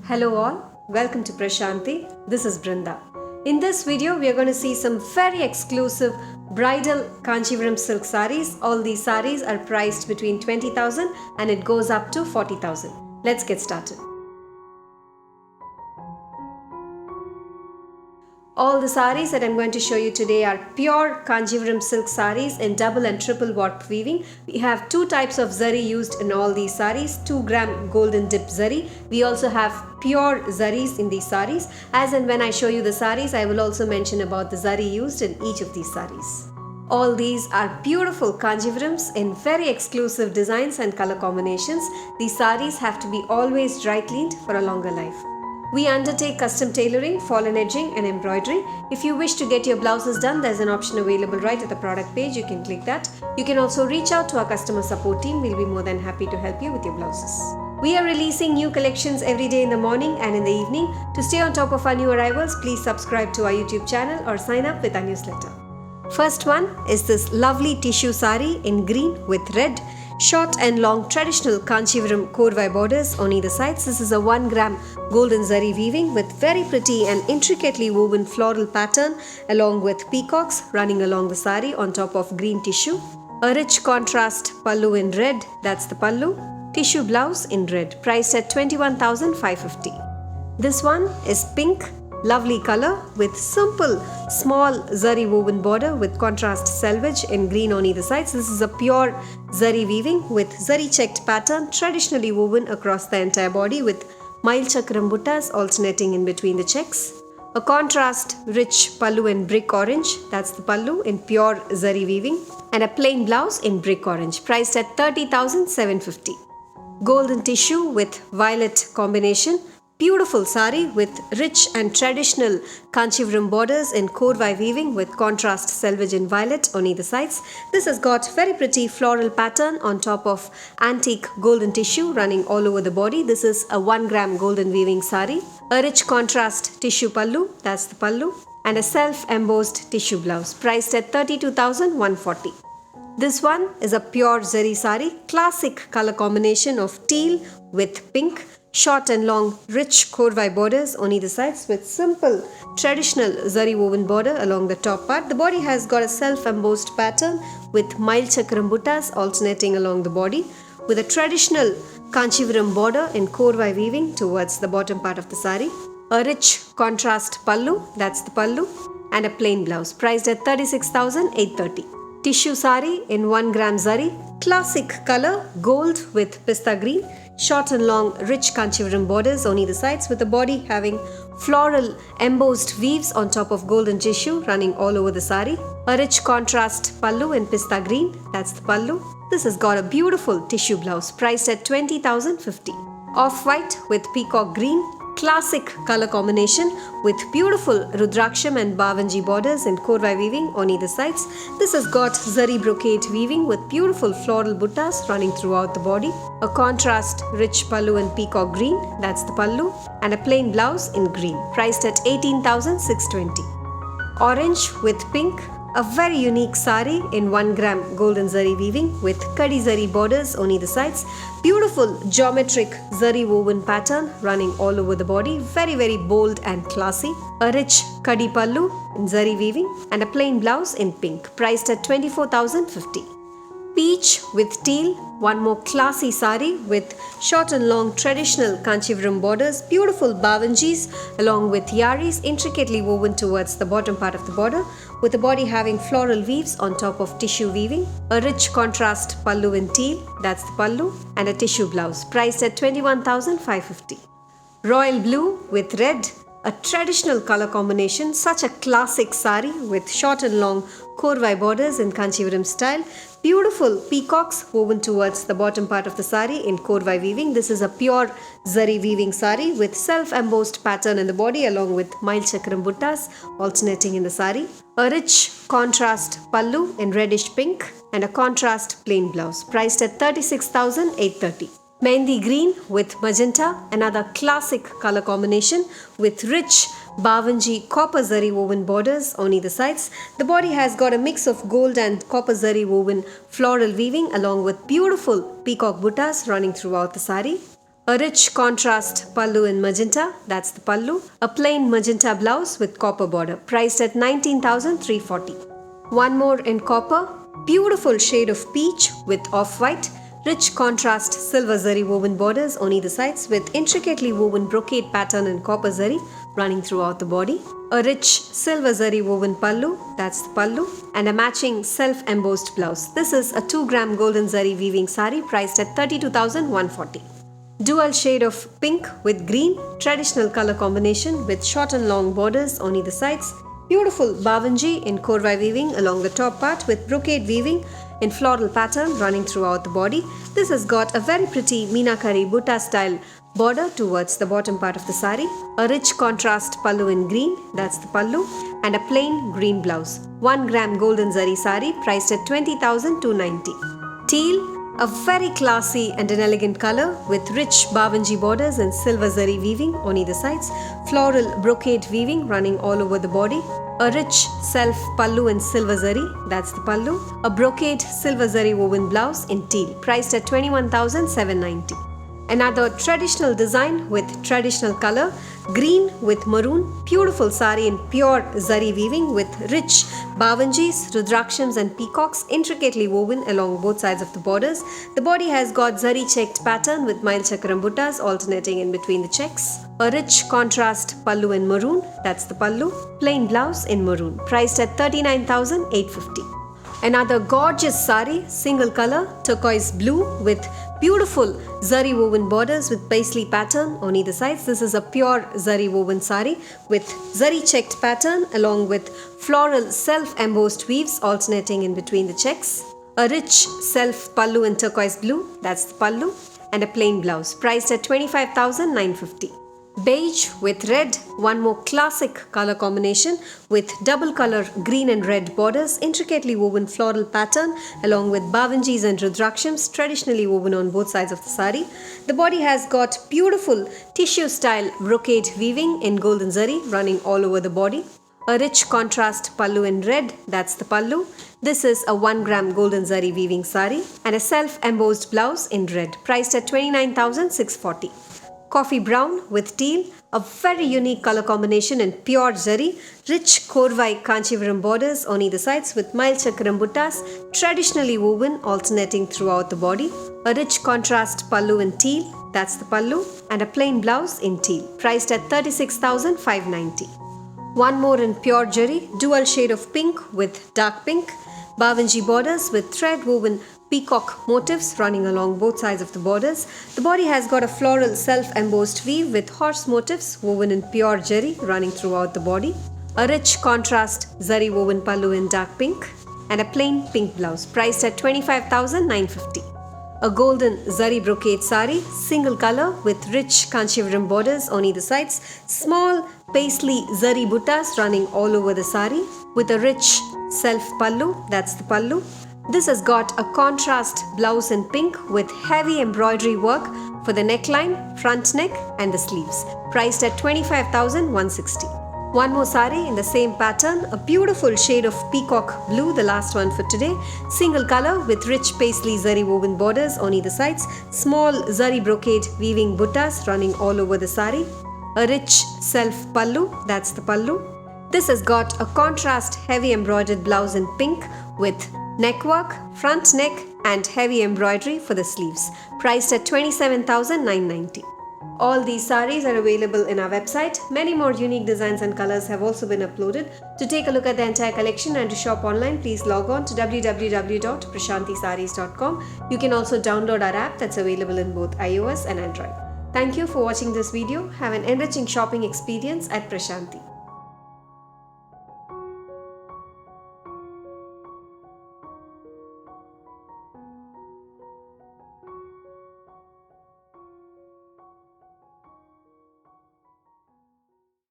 Hello all, welcome to Prashanti. This is Brinda. In this video, we are going to see some very exclusive bridal Kanjivaram silk sarees. All these sarees are priced between 20,000 and it goes up to 40,000. Let's get started. All the sarees that I'm going to show you today are pure Kanjivaram silk sarees in double and triple warp weaving. We have two types of zari used in all these sarees, 2-gram golden dip zari. We also have pure zaris in these sarees. As and when I show you the sarees, I will also mention about the zari used in each of these sarees. All these are beautiful Kanjivarams in very exclusive designs and color combinations. These sarees have to be always dry cleaned for a longer life. We undertake custom tailoring, fallen edging and embroidery. If you wish to get your blouses done, there's an option available right at the product page. You can click that. You can also reach out to our customer support team. We'll be more than happy to help you with your blouses. We are releasing new collections every day in the morning and in the evening. To stay on top of our new arrivals, please subscribe to our YouTube channel or sign up with our newsletter. First one is this lovely tissue sari in green with red. Short and long traditional Kanchipuram korvai borders on either sides. This is a 1-gram golden zari weaving with very pretty and intricately woven floral pattern along with peacocks running along the sari on top of green tissue. A rich contrast pallu in red, that's the pallu. Tissue blouse in red, priced at 21,550. This one is pink. Lovely color with simple small zari woven border with contrast selvage in green on either sides. This is a pure zari weaving with zari checked pattern traditionally woven across the entire body with mild chakram buttas alternating in between the checks. A contrast rich pallu in brick orange, that's the pallu in pure zari weaving, and a plain blouse in brick orange priced at 30,750. Golden tissue with violet combination. Beautiful sari with rich and traditional Kanchipuram borders in korvai weaving with contrast selvage in violet on either sides. This has got very pretty floral pattern on top of antique golden tissue running all over the body. This is a 1-gram golden weaving sari. A rich contrast tissue pallu, that's the pallu, and a self-embossed tissue blouse priced at 32,140. This one is a pure zari sari, classic color combination of teal with pink. Short and long rich korvai borders on either sides with simple traditional zari woven border along the top part. The body has got a self-embossed pattern with mild chakram buttas alternating along the body with a traditional Kanchivaram border in korvai weaving towards the bottom part of the sari. A rich contrast pallu, that's the pallu, and a plain blouse priced at 36,830. Tissue sari in 1-gram zari, classic color gold with pista green. Short and long rich Kanchivaram borders on either sides with the body having floral embossed weaves on top of golden tissue running all over the sari. A rich contrast pallu in pista green, that's the pallu. This has got a beautiful tissue blouse priced at 20,050. Off-white with peacock green, classic color combination with beautiful Rudraksham and Bavanji borders in korvai weaving on either sides. This has got zari brocade weaving with beautiful floral buttas running throughout the body. A contrast rich pallu in peacock green, that's the pallu, and a plain blouse in green, priced at 18,620. Orange with pink. A very unique sari in 1-gram golden zari weaving with kadi zari borders on either sides. Beautiful geometric zari woven pattern running all over the body. Very bold and classy. A rich kadi pallu in zari weaving and a plain blouse in pink priced at 24,050. Peach with teal, one more classy sari with short and long traditional Kanchipuram borders, beautiful Bavanjis along with yaris intricately woven towards the bottom part of the border with the body having floral weaves on top of tissue weaving, a rich contrast pallu in teal, that's the pallu, and a tissue blouse priced at 21,550. Royal blue with red, a traditional color combination, such a classic sari with short and long korvai borders in Kanchivaram style. Beautiful peacocks woven towards the bottom part of the sari in korvai weaving. This is a pure zari weaving sari with self-embossed pattern in the body along with mild chakram buttas alternating in the sari. A rich contrast pallu in reddish pink and a contrast plain blouse priced at 36,830. Mehendi green with magenta, another classic color combination with rich Bavanji copper zari woven borders on either sides. The body has got a mix of gold and copper zari woven floral weaving along with beautiful peacock buttas running throughout the sari. A rich contrast pallu in magenta, that's the pallu. A plain magenta blouse with copper border, priced at 19,340. One more in copper, beautiful shade of peach with off-white, rich contrast silver zari woven borders on either sides with intricately woven brocade pattern in copper zari running throughout the body. A rich silver zari woven pallu, that's the pallu, and a matching self-embossed blouse. This is a 2-gram golden zari weaving sari priced at 32,140. Dual shade of pink with green, traditional color combination with short and long borders on either sides. Beautiful bavanji in korvai weaving along the top part with brocade weaving in floral pattern running throughout the body. This has got a very pretty meenakari butta style border towards the bottom part of the sari. A rich contrast pallu in green, that's the pallu, and a plain green blouse. 1 gram golden zari sari priced at 20,290. Teal, a very classy and an elegant color with rich bavanji borders and silver zari weaving on either sides, floral brocade weaving running all over the body. A rich self pallu in silver zari, that's the pallu. A brocade silver zari woven blouse in teal, priced at 21,790. Another traditional design with traditional color, green with maroon, beautiful sari in pure zari weaving with rich bavanjis, rudrakshams and peacocks intricately woven along both sides of the borders. The body has got zari checked pattern with mile chakram buttas alternating in between the checks. A rich contrast pallu in maroon, that's the pallu. Plain blouse in maroon, priced at 39,850. Another gorgeous sari, single color, turquoise blue with beautiful zari woven borders with paisley pattern on either sides. This is a pure zari woven sari with zari checked pattern along with floral self-embossed weaves alternating in between the checks. A rich self pallu in turquoise blue, that's the pallu, and a plain blouse priced at 25,950. Beige with red, one more classic color combination with double color green and red borders, intricately woven floral pattern along with bavanjis and rudrakshams traditionally woven on both sides of the sari. The body has got beautiful tissue style brocade weaving in golden zari running all over the body. A rich contrast pallu in red, that's the pallu. This is a 1 gram golden zari weaving sari and a self-embossed blouse in red priced at 29,640. Coffee brown with teal, a very unique color combination in pure zari, rich korvai Kanchipuram borders on either sides with mile chakram buttas traditionally woven alternating throughout the body. A rich contrast pallu in teal, that's the pallu, and a plain blouse in teal, priced at 36,590. One more in pure zari, dual shade of pink with dark pink, bavanji borders with thread woven peacock motifs running along both sides of the borders. The body has got a floral self-embossed weave with horse motifs woven in pure zari running throughout the body. A rich contrast zari woven pallu in dark pink and a plain pink blouse priced at 25,950. A golden zari brocade sari, single color with rich Kanchivaram borders on either sides, small paisley zari buttas running all over the sari with a rich self pallu, that's the pallu. This has got a contrast blouse in pink with heavy embroidery work for the neckline, front neck and the sleeves, priced at 25,160. One more sari in the same pattern, a beautiful shade of peacock blue, the last one for today, single color with rich paisley zari woven borders on either sides, small zari brocade weaving buttas running all over the sari, a rich self pallu, that's the pallu. This has got a contrast heavy embroidered blouse in pink with neckwork, front neck and heavy embroidery for the sleeves, priced at 27,990. All these saris are available in our website. Many more unique designs and colors have also been uploaded. To take a look at the entire collection and to shop online, please log on to www.prashantisarees.com. You can also download our app that's available in both iOS and Android. Thank you for watching this video. Have an enriching shopping experience at Prashanti.